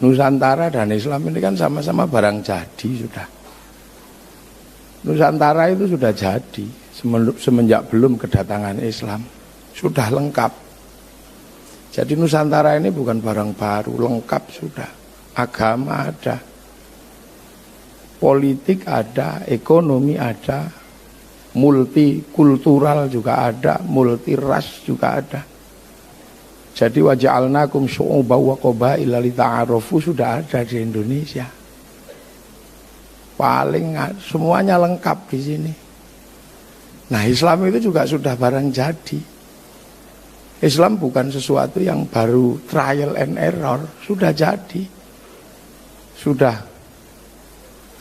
Nusantara dan Islam ini kan sama-sama barang jadi sudah. Nusantara itu sudah jadi semenjak belum kedatangan Islam. Sudah lengkap. Jadi Nusantara ini bukan barang baru, lengkap sudah. Agama ada, politik ada, ekonomi ada, multikultural juga ada, multiras juga ada. Jadi waja'alnakum syu'uban wa qabaila lita'arafu sudah ada di Indonesia. Paling semuanya lengkap di sini. Nah, Islam itu juga sudah barang jadi. Islam bukan sesuatu yang baru trial and error, sudah jadi. Sudah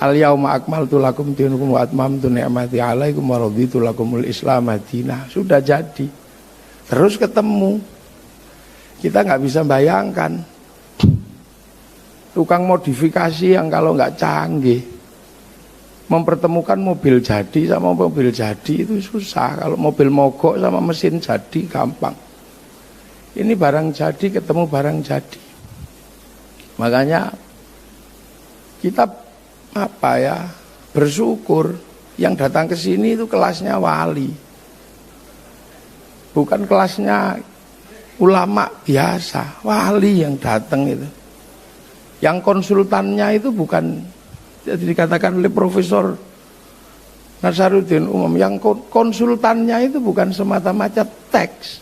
al-yauma akmaltu lakum dinakum wa atmamtu ni'mati 'alaikum wa raditu lakumul Islam madinah. Sudah jadi. Terus ketemu. Kita nggak bisa bayangkan tukang modifikasi yang kalau nggak canggih mempertemukan mobil jadi sama mobil jadi itu susah. Kalau mobil mogok sama mesin jadi gampang. Ini barang jadi ketemu barang jadi. Makanya kita bersyukur yang datang ke sini itu kelasnya wali, bukan kelasnya ulama biasa. Wali yang datang itu, yang konsultannya itu bukan, jadi dikatakan oleh Profesor Nasaruddin Umam, yang konsultannya itu bukan semata-mata teks,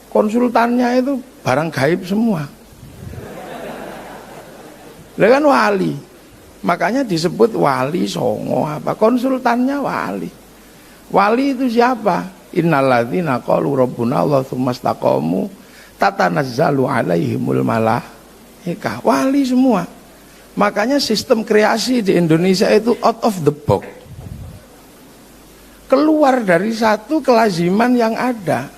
konsultannya itu barang gaib semua. Lah kan wali, makanya disebut wali songo apa, konsultannya wali. Wali itu siapa? Innalladzina qalu rabbuna Allah tsumma istaqamu tatanazzalu alaihimul malaikah. Wali semua. Makanya sistem kreasi di Indonesia itu out of the box. Keluar dari satu kelaziman yang ada.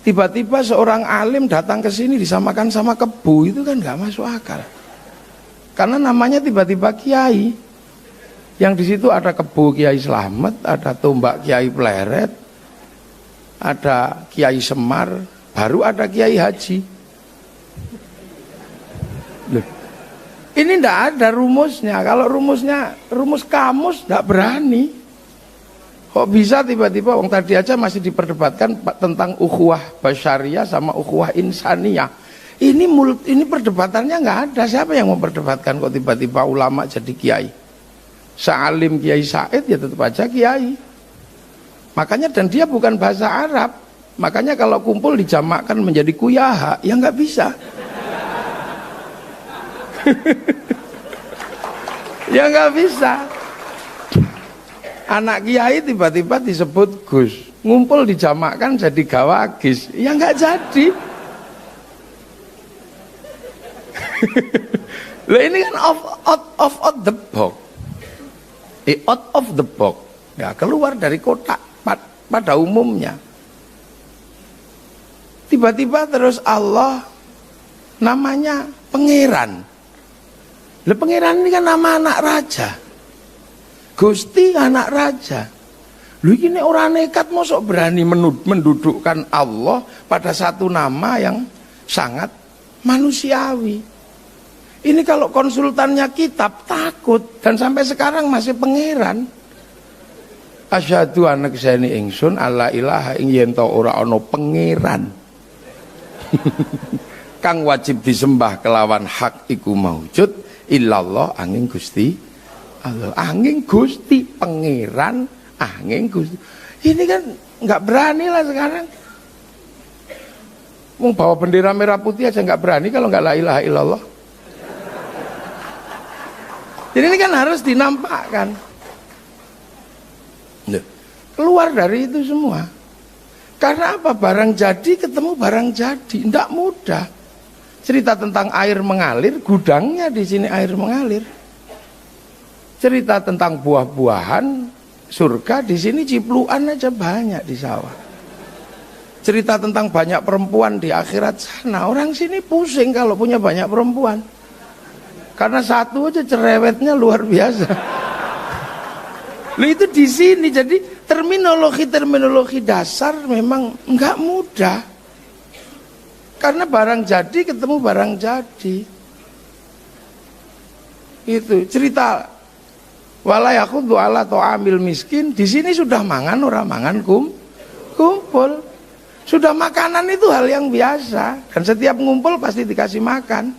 Tiba-tiba seorang alim datang ke sini disamakan sama kebu, itu kan nggak masuk akal. Karena namanya tiba-tiba kiai. Yang di situ ada kebu Kiai Slamet, ada tombak Kiai Pleret, ada Kiai Semar, baru ada Kiai Haji. Loh, ini ndak ada rumusnya. Kalau rumus kamus ndak berani. Kok bisa tiba-tiba wong tadi aja masih diperdebatkan tentang ukhuwah basyariah sama ukhuwah insaniyah. Ini perdebatannya nggak ada. Siapa yang memperdebatkan kok tiba-tiba ulama jadi kiai? Sa'alim Kiai Said ya tetap aja kiai. Makanya, dan dia bukan bahasa Arab. Makanya kalau kumpul dijamakkan menjadi kuyaha, ya nggak bisa. Ya nggak bisa. Anak kiai tiba-tiba disebut Gus, ngumpul dijamakkan jadi gawagis, ya nggak jadi. Lah ini kan out of the box. Out of the box. Ya, keluar dari kotak pada umumnya. Tiba-tiba terus Allah namanya pangeran. Lah pangeran ini kan nama anak raja. Gusti anak raja. Lu ini orang nekat mosok berani mendudukkan Allah pada satu nama yang sangat manusiawi. Ini kalau konsultannya kitab takut, dan sampai sekarang masih pangeran. Asyhadu anna kseni ingsun alla ilaha ing yen ta ora ana pangeran kang wajib disembah kelawan hak iku maujud illallah angin Gusti Allah. Angin Gusti pangeran, angin Gusti. Ini kan nggak berani lah sekarang. Mau bawa bendera merah putih aja nggak berani kalau nggak la ilaha illallah. Jadi ini kan harus dinampakkan. Keluar dari itu semua. Karena apa? Barang jadi ketemu barang jadi, tidak mudah. Cerita tentang air mengalir, gudangnya di sini air mengalir. Cerita tentang buah-buahan, surga di sini cipluan aja banyak di sawah. Cerita tentang banyak perempuan di akhirat sana, orang sini pusing kalau punya banyak perempuan. Karena satu aja cerewetnya luar biasa. Loh itu di sini, jadi terminologi dasar memang nggak mudah. Karena barang jadi ketemu barang jadi. Itu cerita walayakhudhu ala ta'amil miskin, di sini sudah mangan orang mangan kumpul. Sudah makanan itu hal yang biasa, dan setiap ngumpul pasti dikasih makan.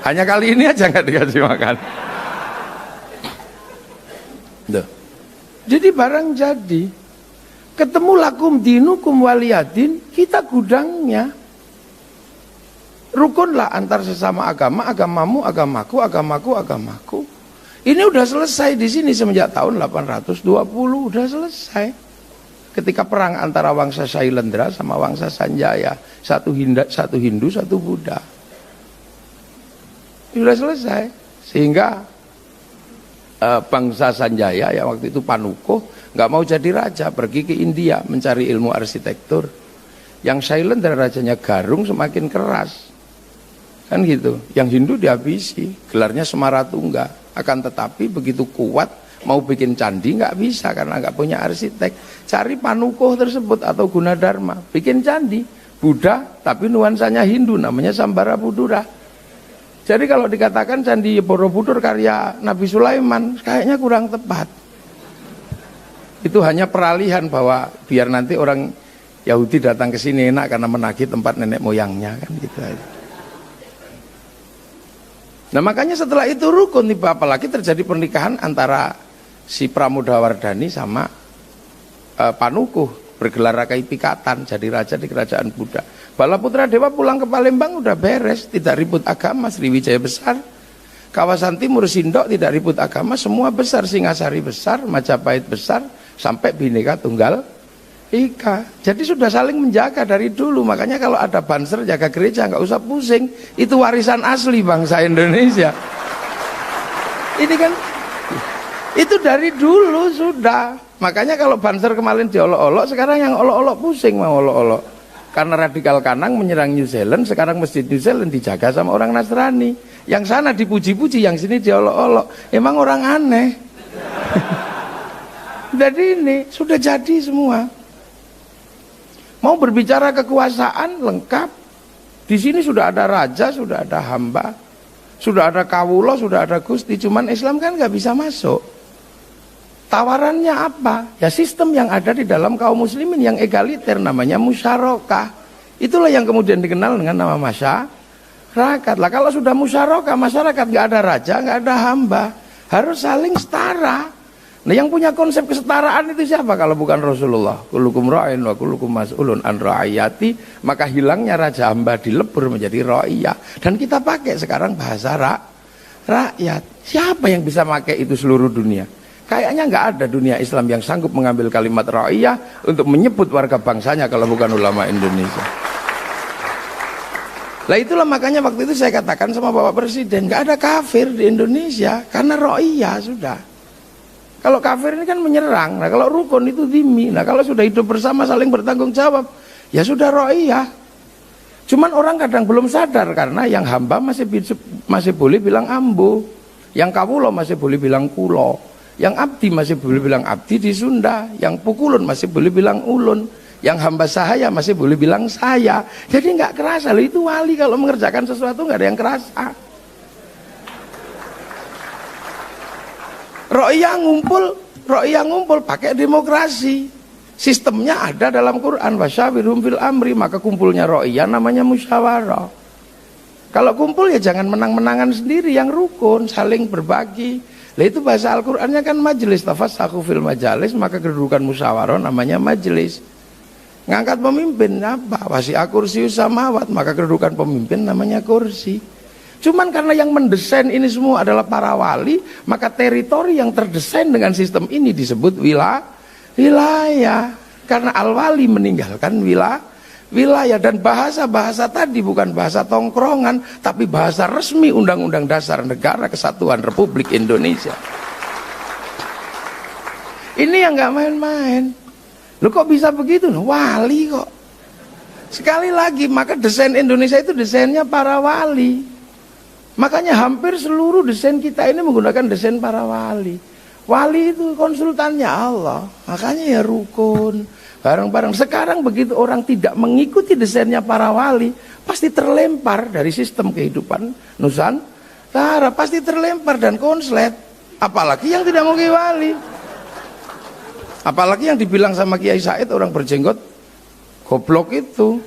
Hanya kali ini aja nggak dikasih makan. Duh. Jadi barang jadi, ketemu lakum dinukum waliyadin, kita gudangnya. Rukunlah antar sesama agama, agamamu, agamaku, agamaku, agamaku. Ini udah selesai di sini semenjak tahun 820, udah selesai. Ketika perang antara Wangsa Sailendra sama Wangsa Sanjaya, satu Hindu, satu Buddha. Sudah selesai. Sehingga bangsa Sanjaya yang waktu itu Panukuh nggak mau jadi raja, pergi ke India mencari ilmu arsitektur. Yang Sailendra rajanya Garung semakin keras. Kan gitu, yang Hindu dihabisi, gelarnya Semaratungga. Akan tetapi begitu kuat, mau bikin candi nggak bisa karena nggak punya arsitek. Cari Panukuh tersebut atau Gunadarma, bikin candi Buddha tapi nuansanya Hindu, namanya Sambarapudura. Jadi kalau dikatakan candi Borobudur karya Nabi Sulaiman, kayaknya kurang tepat. Itu hanya peralihan bahwa biar nanti orang Yahudi datang ke sini enak karena menagih tempat nenek moyangnya, kan gitu aja. Nah makanya setelah itu rukun tiba, apalagi terjadi pernikahan antara si Pramodawardhani sama Panukuh, bergelar Rakai Pikatan, jadi raja di kerajaan Buddha. Balaputra Dewa pulang ke Palembang udah beres, tidak ribut agama, Sriwijaya besar. Kawasan timur Sindok tidak ribut agama, semua besar, Singasari besar, Majapahit besar, sampai Bhinneka Tunggal Ika. Jadi sudah saling menjaga dari dulu. Makanya kalau ada banser jaga gereja nggak usah pusing. Itu warisan asli bangsa Indonesia. Ini kan itu dari dulu sudah. Makanya kalau banser kemarin diolok-olok, sekarang yang olok-olok pusing mau olok-olok. Karena radikal kanan menyerang New Zealand, sekarang masjid New Zealand dijaga sama orang Nasrani. Yang sana dipuji-puji, yang sini diolok-olok. Emang orang aneh. Jadi ini sudah jadi semua. Mau berbicara kekuasaan lengkap. Di sini sudah ada raja, sudah ada hamba, sudah ada kawulo, sudah ada gusti. Cuman Islam kan nggak bisa masuk. Tawarannya apa? Ya sistem yang ada di dalam kaum muslimin yang egaliter, namanya musyarakah. Itulah yang kemudian dikenal dengan nama masyarakat. Lah kalau sudah musyarakah, masyarakat nggak ada raja, nggak ada hamba, harus saling setara. Nah yang punya konsep kesetaraan itu siapa kalau bukan Rasulullah? Kullukum ra'in wa kullukum mas'ulun an ra'iyati. Maka hilangnya raja hamba dilebur menjadi ra'iyah. Dan kita pakai sekarang bahasa rakyat. Siapa yang bisa pakai itu seluruh dunia? Kayaknya nggak ada dunia Islam yang sanggup mengambil kalimat ra'iyah untuk menyebut warga bangsanya kalau bukan ulama Indonesia. Lah itulah makanya waktu itu saya katakan sama Bapak Presiden, nggak ada kafir di Indonesia karena ra'iyah sudah. Kalau kafir ini kan menyerang. Nah kalau rukun itu dhimmi. Nah kalau sudah hidup bersama saling bertanggung jawab, ya sudah ra'iyah. Cuman orang kadang belum sadar karena yang hamba masih boleh bilang ambo, yang kawulo masih boleh bilang kulo, yang abdi masih boleh bilang abdi di Sunda, yang pukulun masih boleh bilang ulun, yang hamba sahaya masih boleh bilang saya. Jadi nggak kerasa loh, itu wali kalau mengerjakan sesuatu nggak ada yang kerasa. Ro'iyah ngumpul pakai demokrasi. Sistemnya ada dalam Quran, wasyawirhum fil amri, maka kumpulnya ro'iyah namanya musyawarah. Kalau kumpul ya jangan menang-menangan sendiri, yang rukun, saling berbagi. Lah itu bahasa Al-Qur'annya kan majelis, tafassahu fil majalis, maka kedudukan musyawarah namanya majelis. Ngangkat pemimpin apa? Wasi'a kursius samawat, maka kedudukan pemimpin namanya kursi. Cuman karena yang mendesain ini semua adalah para wali, maka teritori yang terdesain dengan sistem ini disebut wilayah. Karena al-wali meninggalkan wilayah. Dan bahasa-bahasa tadi bukan bahasa tongkrongan, tapi bahasa resmi Undang-Undang Dasar Negara Kesatuan Republik Indonesia. Ini yang gak main-main. Lu kok bisa begitu? Wali kok. Sekali lagi, maka desain Indonesia itu desainnya para wali. Makanya hampir seluruh desain kita ini menggunakan desain para wali. Wali itu konsultannya Allah. Makanya ya rukun, bareng-bareng. Sekarang begitu orang tidak mengikuti desainnya para wali, pasti terlempar dari sistem kehidupan Tara pasti terlempar dan konslet. Apalagi yang tidak mau Kiai Wali. Apalagi yang dibilang sama Kiai Said orang berjenggot goblok itu.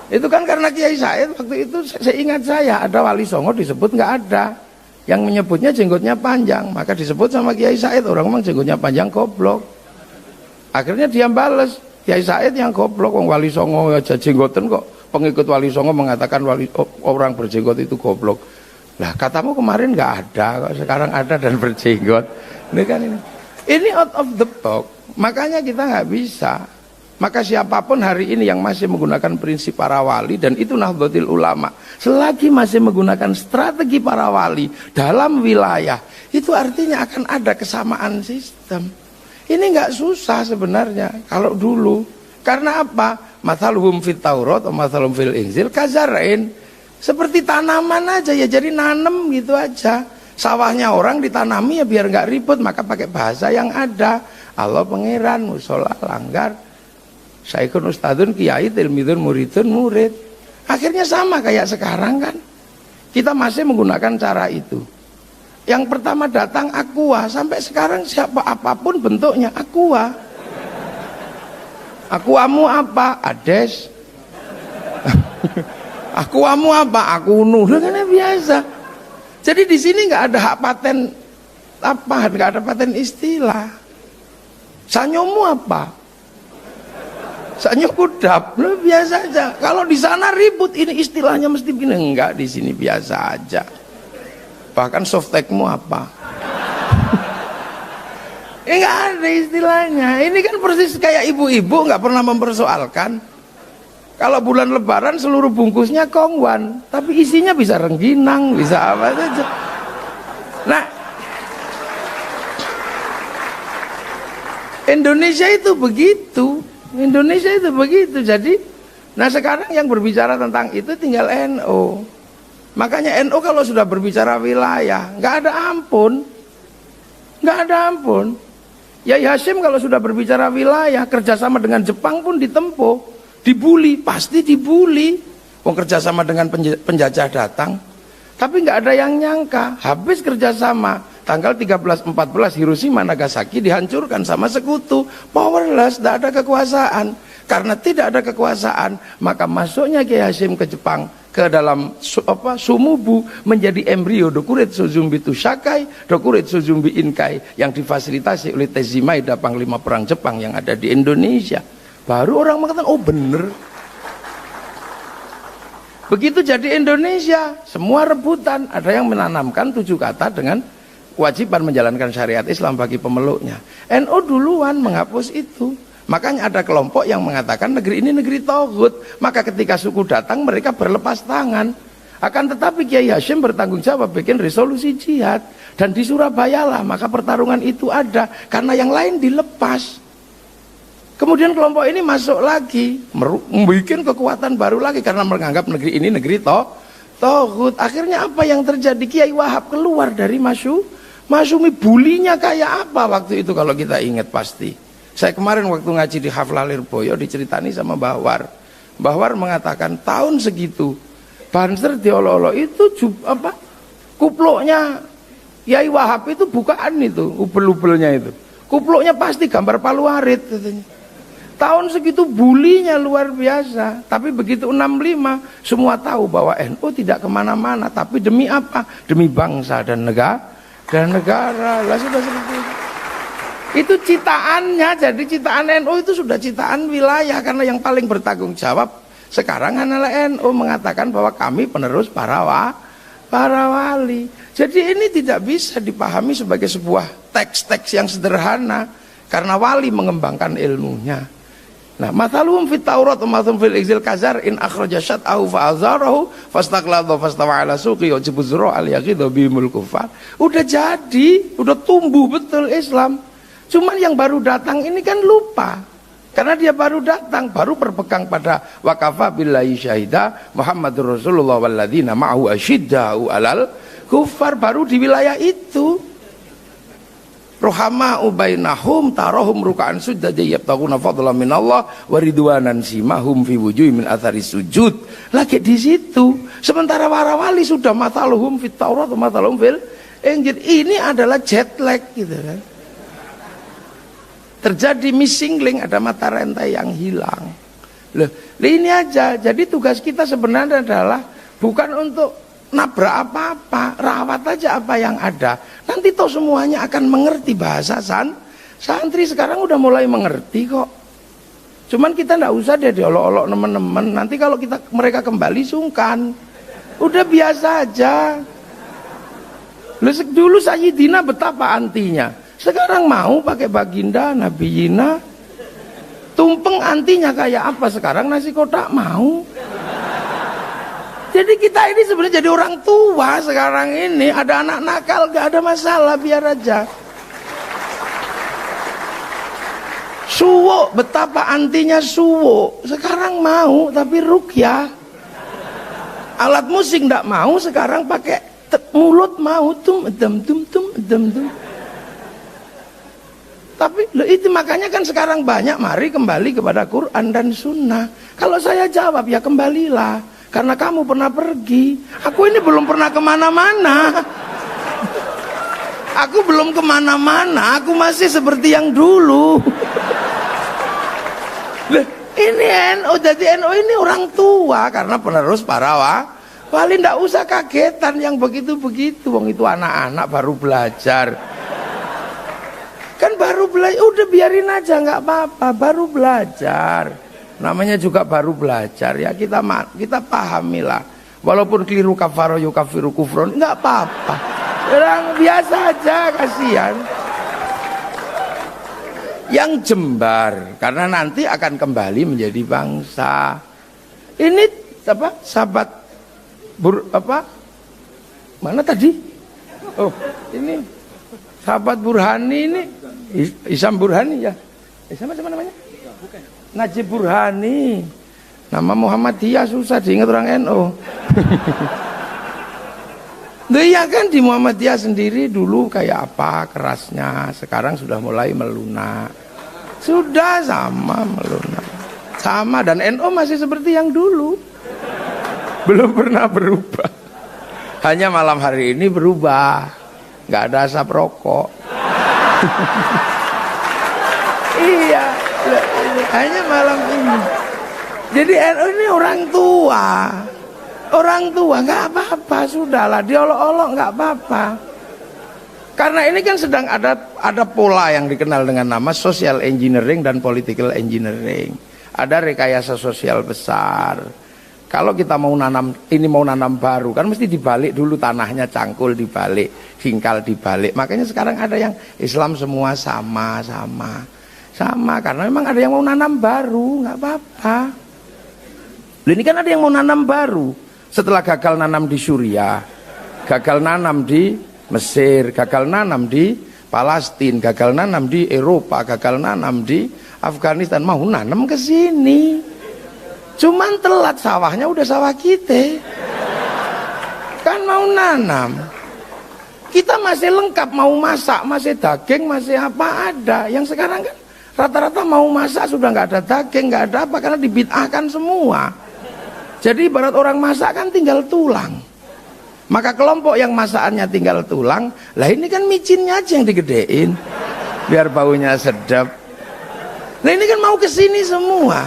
Itu kan karena Kiai Said waktu itu seingat saya ada Wali Songo disebut nggak ada. Yang menyebutnya jenggotnya panjang, maka disebut sama Kiai Said orang memang jenggotnya panjang goblok. Akhirnya dia bales, Kiai Said yang goblok, Wali Songo aja jenggoten kok. Pengikut Wali Songo mengatakan orang berjenggot itu goblok. Lah katamu kemarin nggak ada, kok sekarang ada dan berjenggot. Ini kan ini out of the box. Makanya kita nggak bisa. Maka siapapun hari ini yang masih menggunakan prinsip para wali, dan itu Nahdlatul Ulama, selagi masih menggunakan strategi para wali dalam wilayah, itu artinya akan ada kesamaan sistem. Ini nggak susah sebenarnya kalau dulu. Karena apa? Mathaluhum fit Taurat atau mathaluhum fil Injil kazarain. Seperti tanaman aja ya, jadi nanem gitu aja. Sawahnya orang ditanami ya biar nggak ribut, maka pakai bahasa yang ada. Allah pangeran, musola, langgar. Syekhun ustadun, kiai, tilmidun, muridun, murid. Akhirnya sama kayak sekarang kan. Kita masih menggunakan cara itu. Yang pertama datang aqua, sampai sekarang siapa apapun bentuknya aqua. Aquamu apa? Ades. Aquamu apa? Akunu. Kan biasa. Jadi di sini nggak ada hak paten apa, nggak ada paten istilah. Sanyomu apa? Sanyo kudap, biasa aja. Kalau di sana ribut, ini istilahnya mesti begini. Enggak, di sini biasa aja. Bahkan softtekmu apa? Enggak ada istilahnya. Ini kan persis kayak ibu-ibu nggak pernah mempersoalkan. Kalau bulan Lebaran seluruh bungkusnya kongwan, tapi isinya bisa rengginang, bisa apa saja. Nah, Indonesia itu begitu. Indonesia itu begitu. Jadi, nah sekarang yang berbicara tentang itu tinggal NU. Makanya NU kalau sudah berbicara wilayah, nggak ada ampun, nggak ada ampun. Yai Hashim kalau sudah berbicara wilayah, kerjasama dengan Jepang pun ditempuh, dibully, pasti dibully. Wong kerjasama dengan penjajah datang, tapi nggak ada yang nyangka, habis kerjasama. Tanggal 13-14 Hiroshima Nagasaki dihancurkan sama sekutu, powerless, tidak ada kekuasaan. Karena tidak ada kekuasaan, maka masuknya Kiai Hashim ke Jepang ke dalam Sumubu menjadi embrio Dokuretsu Zumbi Tushakai, Dokuretsu Zumbi Inkai yang difasilitasi oleh Tezimaeda Panglima Perang Jepang yang ada di Indonesia. Baru orang mengatakan, oh bener. Begitu jadi Indonesia, semua rebutan. Ada yang menanamkan 7 kata dengan kewajiban menjalankan syariat Islam bagi pemeluknya. NU duluan menghapus itu. Makanya ada kelompok yang mengatakan negeri ini negeri tauhid. Maka ketika suku datang mereka berlepas tangan. Akan tetapi Kiai Hashim bertanggung jawab bikin resolusi jihad. Dan di Surabaya lah maka pertarungan itu ada. Karena yang lain dilepas. Kemudian kelompok ini masuk lagi. Membuat kekuatan baru lagi. Karena menganggap negeri ini negeri tauhid. Akhirnya apa yang terjadi? Kiai Wahab keluar dari Masyumi. Bulinya kayak apa waktu itu kalau kita ingat pasti. Saya kemarin waktu ngaji di Haflah Lirboyo diceritani sama Mbah War. Mbah War mengatakan tahun segitu Banser diolo-olo itu kupluknya Yai Wahab itu bukaan itu, ubel-ubelnya itu. Kupluknya pasti gambar Palu Arit katanya. Tahun segitu bulinya luar biasa. Tapi begitu 65 semua tahu bahwa NU tidak kemana-mana. Tapi demi apa? Demi bangsa dan negara. Lah sudah seperti itu. Itu citaannya. Jadi citaan NU itu sudah citaan wilayah. Karena yang paling bertanggung jawab sekarang adalah NU mengatakan bahwa kami penerus para wali. Jadi ini tidak bisa dipahami sebagai sebuah teks-teks yang sederhana. Karena wali mengembangkan ilmunya. Nah, mathaluhum fit Taurat wa mathaluhum fil Injil kazar in akhraja syat'ahu fa'azarahu fastaqladha fastawa ala suqi wa jibuzra al yaqidha bimul kufar. Udah jadi, udah tumbuh betul Islam. Cuman yang baru datang ini kan lupa. Karena dia baru datang, baru berpegang pada waqafa billahi syahida Muhammadur Rasulullah walladzina ma'ahu asyidda'u alal kufar, baru di wilayah itu. Rohama ubainahum tarohum rukaan sujud yabtaguna fadlan minallah wa ridwanan simahum fi wujuhi min athari sujud. Lagi di situ Sementara para wali sudah mataluhum fit Taurat wa mataluhum fil Injil. Ini adalah jet lag gitu kan. Terjadi missing link, ada mata rantai yang hilang. Loh, ini aja. Jadi tugas kita sebenarnya adalah bukan untuk nabrak apa-apa, rawat aja apa yang ada. Nanti toh semuanya akan mengerti bahasa santri sekarang udah mulai mengerti kok. Cuman kita ndak usah deh diolok-olok teman-teman. Nanti kalau mereka kembali sungkan. Udah biasa aja. Dulu Sayyidina betapa antinya. Sekarang mau pakai baginda, nabiyina. Tumpeng antinya kayak apa? Sekarang nasi kotak mau. Jadi kita ini sebenarnya jadi orang tua sekarang ini. Ada anak nakal gak ada masalah, biar aja. Suwo, betapa antinya suwo. Sekarang mau, tapi rukyah. Alat musik ndak mau, sekarang pakai mulut mau. Tum. Tapi itu makanya kan sekarang banyak, mari kembali kepada Quran dan Sunnah. Kalau saya jawab, ya kembalilah. Karena kamu pernah pergi. Aku ini belum pernah kemana-mana. Aku belum kemana-mana. Aku masih seperti yang dulu. Ini NU, jadi NU ini orang tua karena penerus para wali. Ndak usah kagetan yang begitu-begitu. Wong itu anak-anak baru belajar. Kan baru belajar, udah biarin aja nggak apa-apa, baru belajar. Namanya juga baru belajar ya, kita pahamilah. Walaupun keliru kafaro yukafiru kufron, nggak apa-apa. Orang biasa aja, kasihan. Yang jembar karena nanti akan kembali menjadi bangsa. Ini apa? Sahabat mana tadi? Oh, ini sahabat Burhani ini. Isam Burhani ya. Isam apa namanya? Najib Burhani. Nama Muhammadiyah susah diingat orang NU. Iya kan, di Muhammadiyah sendiri dulu kayak apa kerasnya, sekarang sudah mulai melunak. Sudah sama melunak. Sama, dan NU masih seperti yang dulu. Belum pernah berubah. Hanya malam hari ini berubah. Nggak ada asap rokok. Iya, hanya malam ini. Jadi NU ini orang tua. Orang tua nggak apa-apa, sudahlah diolok-olok nggak apa-apa. Karena ini kan sedang ada pola yang dikenal dengan nama social engineering dan political engineering. Ada rekayasa sosial besar. Kalau kita mau nanam baru kan mesti dibalik dulu tanahnya, cangkul dibalik, hingkal dibalik. Makanya sekarang ada yang Islam semua sama karena memang ada yang mau nanam baru, nggak apa-apa. Ini kan ada yang mau nanam baru. Setelah gagal nanam di Suriah, gagal nanam di Mesir, gagal nanam di Palestina, gagal nanam di Eropa, gagal nanam di Afghanistan, mau nanam ke sini. Cuman telat, sawahnya udah sawah kita. Kan mau nanam. Kita masih lengkap, mau masak, masih daging, masih apa ada. Yang sekarang kan rata-rata mau masak sudah nggak ada daging, nggak ada apa, karena dibid'ahkan semua. Jadi ibarat orang masak kan tinggal tulang. Maka kelompok yang masakannya tinggal tulang, lah ini kan micinnya aja yang digedein biar baunya sedap. Nah ini kan mau kesini semua.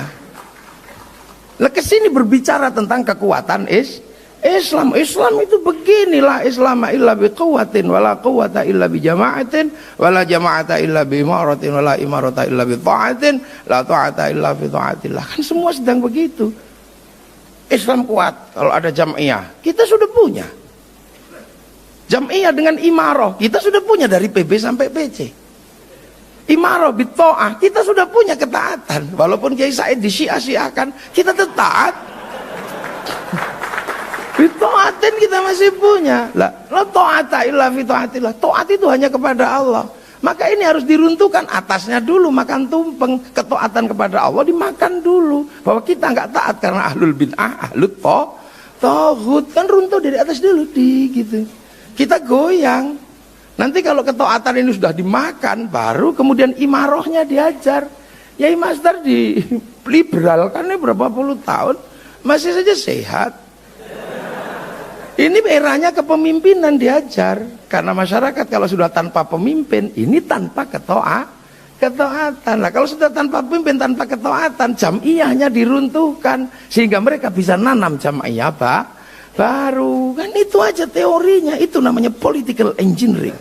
Lah kesini berbicara tentang kekuatan Islam. Islam itu beginilah, Islam illa biquwwatin wala quwwata illa bijama'atin wala jama'ata illa biimaratin wala imarata illa bi ta'atin la ta'ata illa fi ta'atillah. Kan semua sedang begitu. Islam kuat kalau ada jam'iyah, kita sudah punya. Jam'iyah dengan imarah, kita sudah punya dari PB sampai PC. Imarah bitta'ah, kita sudah punya ketaatan. Walaupun Kiai Said disyiah-syiahkan, kita tetap. Bitta'atin kita masih punya. La ta'ata illa fi ta'atillah. Ta'at itu hanya kepada Allah. Maka ini harus diruntuhkan, atasnya dulu makan tumpeng. Ketaatan kepada Allah dimakan dulu. Bahwa kita nggak taat karena ahlul bid'ah, ahlul taghut. Kan runtuh dari atas dulu gitu. Kita goyang. Nanti kalau ketaatan ini sudah dimakan, baru kemudian imarohnya diajar. Yai Master di liberal kan ini berapa puluh tahun masih saja sehat. Ini eranya kepemimpinan diajar. Karena masyarakat kalau sudah tanpa pemimpin, ini tanpa ketaatan. Nah, kalau sudah tanpa pemimpin, tanpa ketaatan, jamiyahnya diruntuhkan sehingga mereka bisa nanam jamiyah baru. Kan itu aja teorinya. Itu namanya political engineering.